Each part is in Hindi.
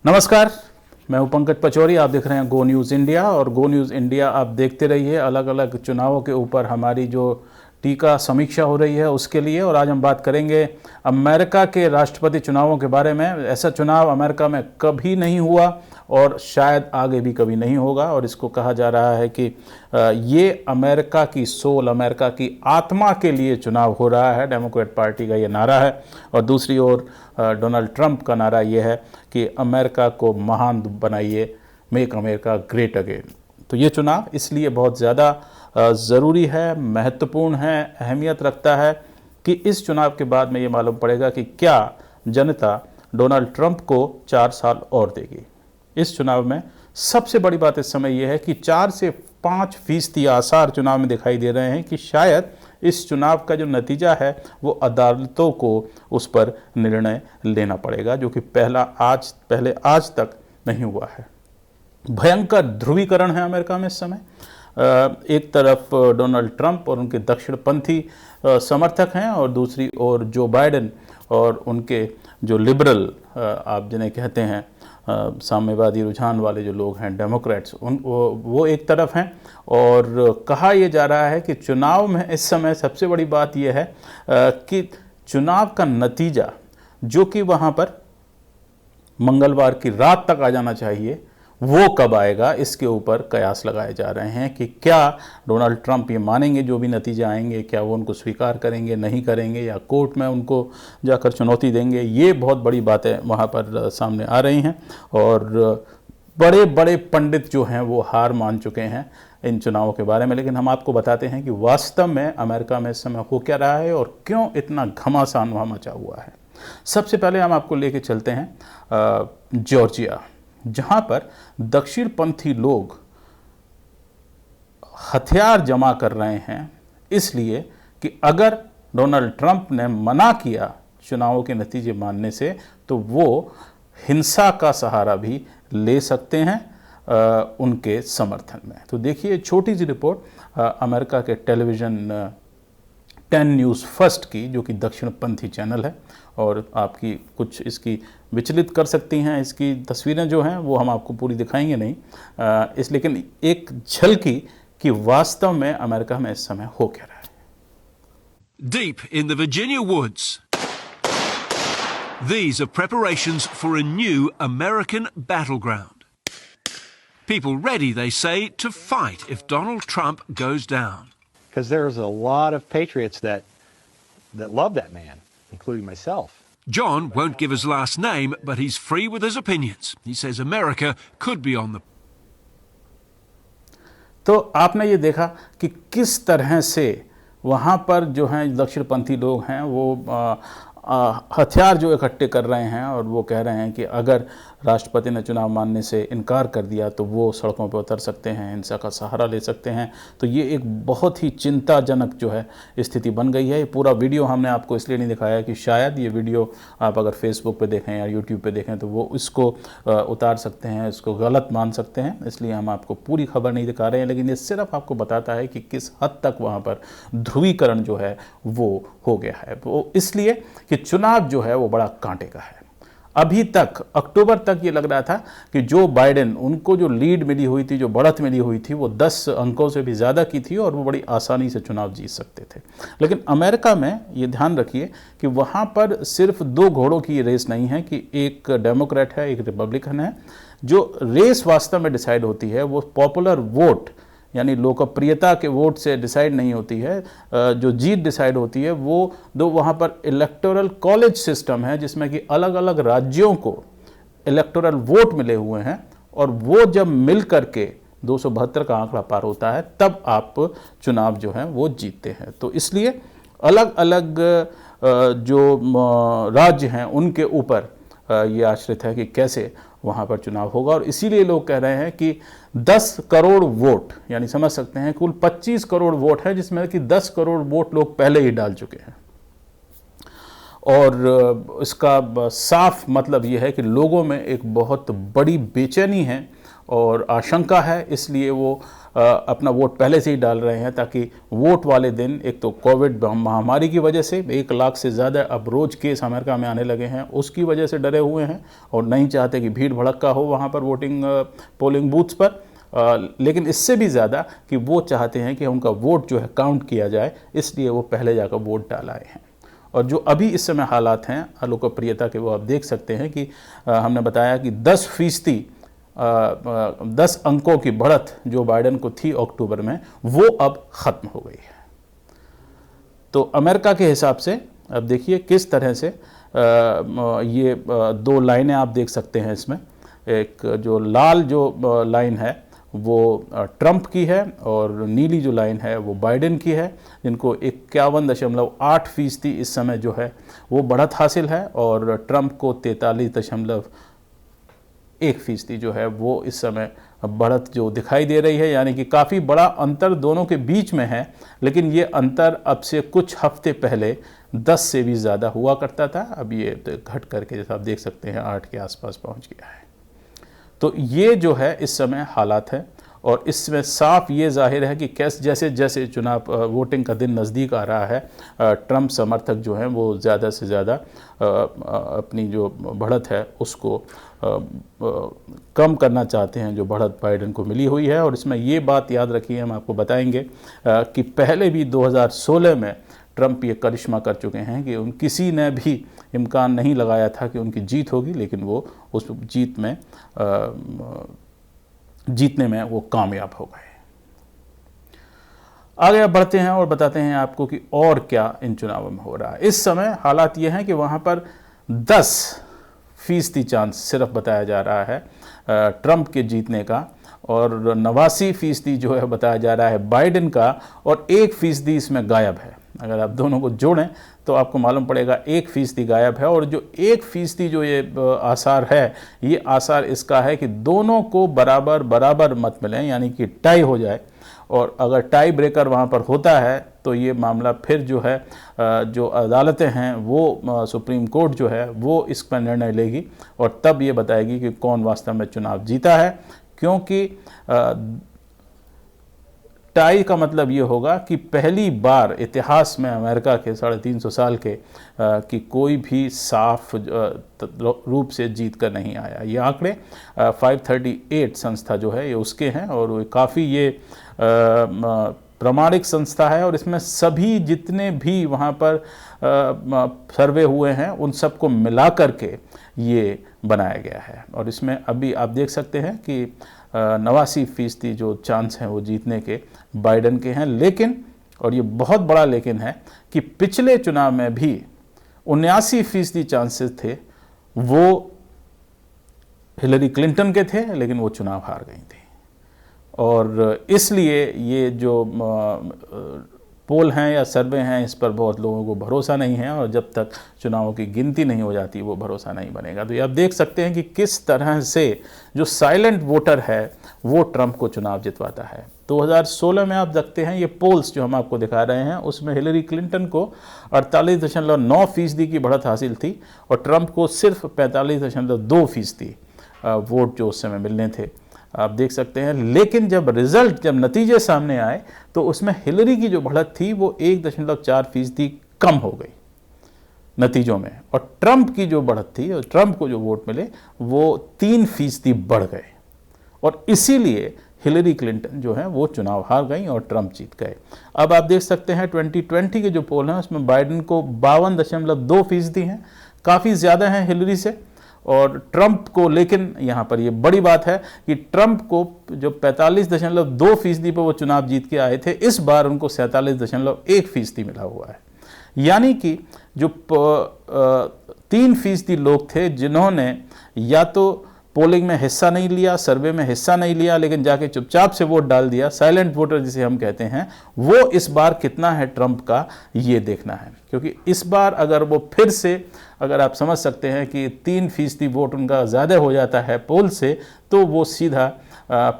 नमस्कार, मैं हूं पंकज पचौरी। आप देख रहे हैं गो न्यूज़ इंडिया और गो न्यूज़ इंडिया आप देखते रहिए। अलग अलग चुनावों के ऊपर हमारी जो टीका समीक्षा हो रही है उसके लिए। और आज हम बात करेंगे अमेरिका के राष्ट्रपति चुनावों के बारे में। ऐसा चुनाव अमेरिका में कभी नहीं हुआ और शायद आगे भी कभी नहीं होगा। और इसको कहा जा रहा है कि ये अमेरिका की सोल, अमेरिका की आत्मा के लिए चुनाव हो रहा है। डेमोक्रेट पार्टी का ये नारा है और दूसरी ओर डोनाल्ड ट्रंप का नारा ये है कि अमेरिका को महान बनाइए, मेक अमेरिका ग्रेट अगेन। तो ये चुनाव इसलिए बहुत ज़्यादा ज़रूरी है, महत्वपूर्ण है, अहमियत रखता है कि इस चुनाव के बाद में ये मालूम पड़ेगा कि क्या जनता डोनाल्ड ट्रंप को 4 साल और देगी। इस चुनाव में सबसे बड़ी बात इस समय यह है कि 4 से 5% आसार चुनाव में दिखाई दे रहे हैं कि शायद इस चुनाव का जो नतीजा है वो अदालतों को उस पर निर्णय लेना पड़ेगा, जो कि पहले आज तक नहीं हुआ है। भयंकर ध्रुवीकरण है अमेरिका में इस समय। एक तरफ डोनाल्ड ट्रंप और उनके दक्षिणपंथी समर्थक हैं और दूसरी ओर जो बाइडेन और उनके जो लिबरल आप जिन्हें कहते हैं साम्यवादी रुझान वाले जो लोग हैं, डेमोक्रेट्स, वो एक तरफ हैं। और कहा यह जा रहा है कि चुनाव में इस समय सबसे बड़ी बात यह है कि चुनाव का नतीजा जो कि वहाँ पर मंगलवार की रात तक आ जाना चाहिए, वो कब आएगा इसके ऊपर कयास लगाए जा रहे हैं कि क्या डोनाल्ड ट्रंप ये मानेंगे जो भी नतीजा आएंगे, क्या वो उनको स्वीकार करेंगे, नहीं करेंगे, या कोर्ट में उनको जाकर चुनौती देंगे। ये बहुत बड़ी बातें वहाँ पर सामने आ रही हैं और बड़े बड़े पंडित जो हैं वो हार मान चुके हैं इन चुनावों के बारे में। लेकिन हम आपको बताते हैं कि वास्तव में अमेरिका में इस समय हो क्या रहा है और क्यों इतना घमासान वहाँ मचा हुआ है। सबसे पहले हम आपको लेके चलते हैं जॉर्जिया, जहाँ पर दक्षिणपंथी लोग हथियार जमा कर रहे हैं इसलिए कि अगर डोनाल्ड ट्रंप ने मना किया चुनावों के नतीजे मानने से तो वो हिंसा का सहारा भी ले सकते हैं उनके समर्थन में। तो देखिए छोटी सी रिपोर्ट अमेरिका के टेलीविज़न 10 न्यूज़ फर्स्ट की, जो कि दक्षिणपंथी चैनल है और आपकी कुछ इसकी विचलित कर सकती हैं। इसकी तस्वीरें जो हैं वो हम आपको पूरी दिखाएंगे नहीं, लेकिन एक झलकी कि वास्तव में अमेरिका में इस समय हो क्या रहा है। Deep in the Virginia woods, these are preparations for a new American battleground. People ready, they say, to fight if Donald Trump goes down. Because there's a lot of patriots that love that man, including myself. John won't give his last name, but he's free with his opinions. He says America could be on the... तो आपने ये देखा कि किस तरह से वहाँ पर जो हैं दक्षिणपंथी लोग हैं वो हथियार जो इकट्ठे कर रहे हैं और वो कह रहे हैं कि अगर राष्ट्रपति ने चुनाव मानने से इनकार कर दिया तो वो सड़कों पर उतर सकते हैं, हिंसा का सहारा ले सकते हैं। तो ये एक बहुत ही चिंताजनक जो है स्थिति बन गई है। ये पूरा वीडियो हमने आपको इसलिए नहीं दिखाया कि शायद ये वीडियो आप अगर फेसबुक पे देखें या यूट्यूब पे देखें तो वो इसको उतार सकते हैं, इसको गलत मान सकते हैं, इसलिए हम आपको पूरी खबर नहीं दिखा रहे हैं। लेकिन ये सिर्फ आपको बताता है कि किस हद तक वहाँ पर ध्रुवीकरण जो है वो हो गया है। वो इसलिए कि चुनाव जो है वो बड़ा कांटे का है। अभी तक अक्टूबर तक ये लग रहा था कि जो बाइडेन, उनको जो लीड मिली हुई थी, जो बढ़त मिली हुई थी, वो 10 अंकों से भी ज़्यादा की थी और वो बड़ी आसानी से चुनाव जीत सकते थे। लेकिन अमेरिका में ये ध्यान रखिए कि वहाँ पर सिर्फ 2 घोड़ों की रेस नहीं है कि एक डेमोक्रेट है, एक रिपब्लिकन है। जो रेस वास्तव में डिसाइड होती है वो पॉपुलर वोट यानी लोकप्रियता के वोट से डिसाइड नहीं होती है। जो जीत डिसाइड होती है वो वहाँ पर इलेक्टोरल कॉलेज सिस्टम है जिसमें कि अलग अलग राज्यों को इलेक्टोरल वोट मिले हुए हैं और वो जब मिल करके 272 का आंकड़ा पार होता है तब आप चुनाव जो है वो जीतते हैं। तो इसलिए अलग अलग जो राज्य हैं उनके ऊपर ये आश्रित है कि कैसे वहाँ पर चुनाव होगा। और इसीलिए लोग कह रहे हैं कि 10 करोड़ वोट, यानी समझ सकते हैं कुल 25 करोड़ वोट है जिसमें कि 10 करोड़ वोट लोग पहले ही डाल चुके हैं। और इसका साफ मतलब ये है कि लोगों में एक बहुत बड़ी बेचैनी है और आशंका है, इसलिए वो अपना वोट पहले से ही डाल रहे हैं ताकि वोट वाले दिन, एक तो कोविड महामारी की वजह से 1 लाख से ज़्यादा अब रोज़ केस अमेरिका में आने लगे हैं, उसकी वजह से डरे हुए हैं और नहीं चाहते कि भीड़ भड़क्का हो वहाँ पर पोलिंग बूथ्स पर। लेकिन इससे भी ज़्यादा कि वो चाहते हैं कि उनका वोट जो है काउंट किया जाए, इसलिए वो पहले जाकर वोट डाल आए हैं। और जो अभी इस समय हालात हैं लोकप्रियता के, वो आप देख सकते हैं कि हमने बताया कि 10 अंकों की बढ़त जो बाइडेन को थी अक्टूबर में, वो अब ख़त्म हो गई है। तो अमेरिका के हिसाब से अब देखिए किस तरह से ये 2 लाइनें आप देख सकते हैं इसमें। एक जो लाल जो लाइन है वो ट्रंप की है और नीली जो लाइन है वो बाइडेन की है, जिनको 51.8% इस समय जो है वो बढ़त हासिल है और ट्रंप को 43.1% जो है वो इस समय बढ़त जो दिखाई दे रही है। यानी कि काफ़ी बड़ा अंतर दोनों के बीच में है, लेकिन ये अंतर अब से कुछ हफ्ते पहले 10 से भी ज़्यादा हुआ करता था। अब ये तो घट करके जैसा आप देख सकते हैं 8 के आसपास पहुंच गया है। तो ये जो है इस समय हालात है और इसमें साफ ये जाहिर है कि जैसे जैसे चुनाव वोटिंग का दिन नज़दीक आ रहा है, ट्रंप समर्थक जो हैं वो ज़्यादा से ज़्यादा अपनी जो बढ़त है उसको कम करना चाहते हैं, जो बढ़त बाइडेन को मिली हुई है। और इसमें ये बात याद रखिए, हम आपको बताएंगे कि पहले भी 2016 में ट्रंप ये करिश्मा कर चुके हैं कि किसी ने भी इम्कान नहीं लगाया था कि उनकी जीत होगी, लेकिन वो उस जीतने में वो कामयाब हो गए। आगे बढ़ते हैं और बताते हैं आपको कि और क्या इन चुनावों में हो रहा है। इस समय हालात ये हैं कि वहाँ पर 10% चांस सिर्फ बताया जा रहा है ट्रंप के जीतने का और 89% जो है बताया जा रहा है बाइडेन का और 1% इसमें गायब है। अगर आप दोनों को जोड़ें तो आपको मालूम पड़ेगा 1% गायब है। और जो 1% जो ये आसार है, ये आसार इसका है कि दोनों को बराबर बराबर मत मिलें, यानी कि टाई हो जाए। और अगर टाई ब्रेकर वहाँ पर होता है तो ये मामला फिर जो है जो अदालतें हैं वो सुप्रीम कोर्ट जो है वो इस पर निर्णय लेगी और तब ये बताएगी कि कौन वास्तव में चुनाव जीता है। क्योंकि टाई का मतलब ये होगा कि पहली बार इतिहास में अमेरिका के 350 साल के कि कोई भी साफ रूप से जीत कर नहीं आया। ये आंकड़े 538 संस्था जो है ये उसके हैं और वो काफ़ी ये प्रामाणिक संस्था है और इसमें सभी जितने भी वहाँ पर सर्वे हुए हैं उन सबको मिला करके ये बनाया गया है। और इसमें अभी आप देख सकते हैं कि 89% जो चांस हैं वो जीतने के बाइडेन के हैं। लेकिन, और ये बहुत बड़ा लेकिन है, कि पिछले चुनाव में भी 79% चांसेस थे वो हिलरी क्लिंटन के थे, लेकिन वो चुनाव हार गई थी। और इसलिए ये जो पोल हैं या सर्वे हैं इस पर बहुत लोगों को भरोसा नहीं है और जब तक चुनावों की गिनती नहीं हो जाती वो भरोसा नहीं बनेगा। तो ये आप देख सकते हैं कि किस तरह से जो साइलेंट वोटर है वो ट्रंप को चुनाव जितवाता है। 2016 में आप देखते हैं ये पोल्स जो हम आपको दिखा रहे हैं उसमें हिलरी क्लिंटन को 48.9% की बढ़त हासिल थी और ट्रंप को सिर्फ 45.2% वोट जो उस समय मिलने थे, आप देख सकते हैं। लेकिन जब नतीजे सामने आए तो उसमें हिलरी की जो बढ़त थी वो 1.4% कम हो गई नतीजों में और ट्रंप की जो बढ़त थी और ट्रंप को जो वोट मिले वो 3% बढ़ गए और इसीलिए हिलरी क्लिंटन जो है वो चुनाव हार गई और ट्रंप जीत गए। अब आप देख सकते हैं 2020 के जो पोल हैं उसमें बाइडेन को 52.2% हैं, काफ़ी ज़्यादा हैं हिलरी से और ट्रंप को। लेकिन यहाँ पर ये बड़ी बात है कि ट्रंप को जो 45.2% पर वो चुनाव जीत के आए थे, इस बार उनको 47.1% मिला हुआ है। यानी कि जो 3% लोग थे जिन्होंने या तो पोलिंग में हिस्सा नहीं लिया, सर्वे में हिस्सा नहीं लिया, लेकिन जाके चुपचाप से वोट डाल दिया, साइलेंट वोटर जिसे हम कहते हैं, वो इस बार कितना है ट्रंप का ये देखना है। क्योंकि इस बार अगर वो फिर से, अगर आप समझ सकते हैं कि 3% वोट उनका ज़्यादा हो जाता है पोल से, तो वो सीधा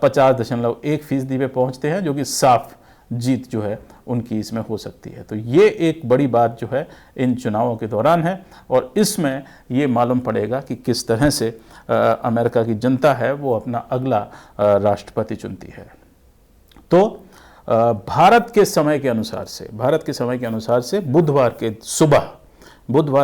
50.1% पे पहुंचते हैं, जो कि साफ जीत जो है उनकी इसमें हो सकती है। तो ये एक बड़ी बात जो है इन चुनावों के दौरान है, और इसमें ये मालूम पड़ेगा कि किस तरह से अमेरिका की जनता है वो अपना अगला राष्ट्रपति चुनती है। तो भारत के समय के अनुसार से बुधवार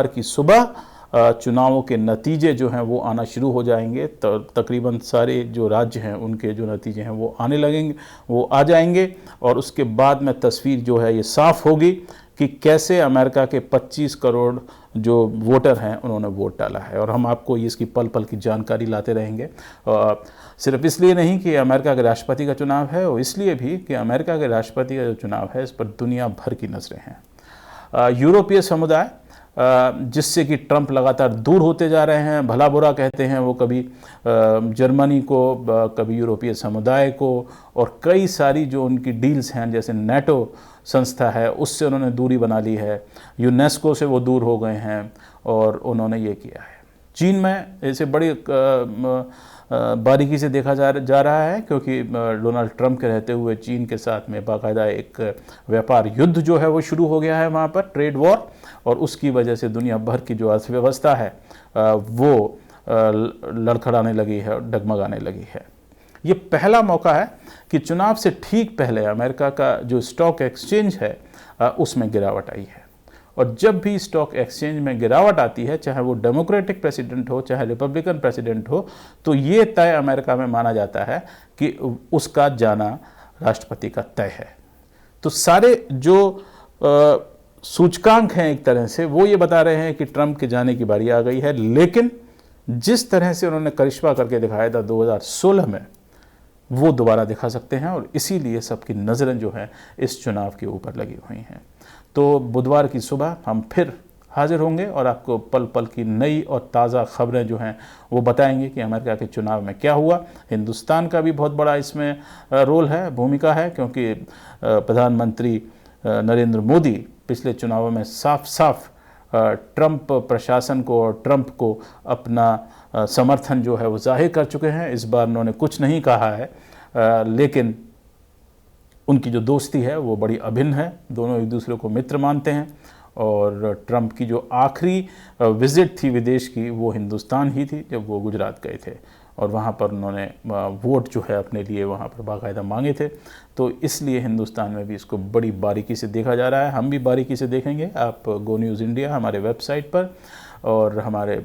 की सुबह चुनावों के नतीजे जो हैं वो आना शुरू हो जाएंगे। तो तकरीबन सारे जो राज्य हैं उनके जो नतीजे हैं वो आने लगेंगे, वो आ जाएंगे, और उसके बाद में तस्वीर जो है ये साफ होगी कि कैसे अमेरिका के 25 करोड़ जो वोटर हैं उन्होंने वोट डाला है। और हम आपको इसकी पल पल की जानकारी लाते रहेंगे, सिर्फ इसलिए नहीं कि अमेरिका के राष्ट्रपति का चुनाव है, और इसलिए भी कि अमेरिका के राष्ट्रपति का जो चुनाव है इस पर दुनिया भर की नज़रें हैं। यूरोपीय समुदाय जिससे कि ट्रंप लगातार दूर होते जा रहे हैं, भला बुरा कहते हैं वो, कभी जर्मनी को, कभी यूरोपीय समुदाय को, और कई सारी जो उनकी डील्स हैं जैसे नेटो संस्था है उससे उन्होंने दूरी बना ली है, यूनेस्को से वो दूर हो गए हैं, और उन्होंने ये किया है। चीन में इसे बड़ी बारीकी से देखा जा रहा है, क्योंकि डोनाल्ड ट्रंप के रहते हुए चीन के साथ में बाकायदा एक व्यापार युद्ध जो है वो शुरू हो गया है वहाँ पर, ट्रेड वॉर, और उसकी वजह से दुनिया भर की जो अर्थव्यवस्था है वो लड़खड़ाने लगी है और डगमगाने लगी है। ये पहला मौका है कि चुनाव से ठीक पहले अमेरिका का जो स्टॉक एक्सचेंज है उसमें गिरावट आई है, और जब भी स्टॉक एक्सचेंज में गिरावट आती है, चाहे वो डेमोक्रेटिक प्रेसिडेंट हो चाहे रिपब्लिकन प्रेसिडेंट हो, तो ये तय अमेरिका में माना जाता है कि उसका जाना राष्ट्रपति का तय है। तो सारे जो सूचकांक हैं एक तरह से वो ये बता रहे हैं कि ट्रंप के जाने की बारी आ गई है, लेकिन जिस तरह से उन्होंने करिश्मा करके दिखाया था 2016 में, वो दोबारा दिखा सकते हैं, और इसीलिए सबकी नज़रें जो हैं इस चुनाव के ऊपर लगी हुई हैं। तो बुधवार की सुबह हम फिर हाजिर होंगे और आपको पल पल की नई और ताज़ा खबरें जो हैं वो बताएंगे कि अमेरिका के चुनाव में क्या हुआ। हिंदुस्तान का भी बहुत बड़ा इसमें रोल है, भूमिका है, क्योंकि प्रधानमंत्री नरेंद्र मोदी पिछले चुनावों में साफ साफ ट्रंप प्रशासन को और ट्रंप को अपना समर्थन जो है वो जाहिर कर चुके हैं। इस बार उन्होंने कुछ नहीं कहा है, लेकिन उनकी जो दोस्ती है वो बड़ी अभिन्न है, दोनों एक दूसरे को मित्र मानते हैं। और ट्रंप की जो आखिरी विज़िट थी विदेश की वो हिंदुस्तान ही थी, जब वो गुजरात गए थे, और वहाँ पर उन्होंने वोट जो है अपने लिए वहाँ पर बाकायदा मांगे थे। तो इसलिए हिंदुस्तान में भी इसको बड़ी बारीकी से देखा जा रहा है, हम भी बारीकी से देखेंगे। आप गो न्यूज़ इंडिया हमारे वेबसाइट पर और हमारे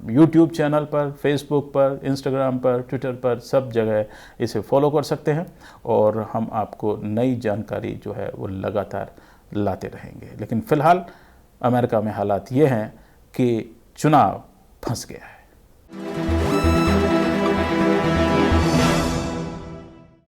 यूट्यूब चैनल पर, फेसबुक पर, इंस्टाग्राम पर, ट्विटर पर, सब जगह इसे फॉलो कर सकते हैं, और हम आपको नई जानकारी जो है वो लगातार लाते रहेंगे। लेकिन फ़िलहाल अमेरिका में हालात ये हैं कि चुनाव फंस गया है।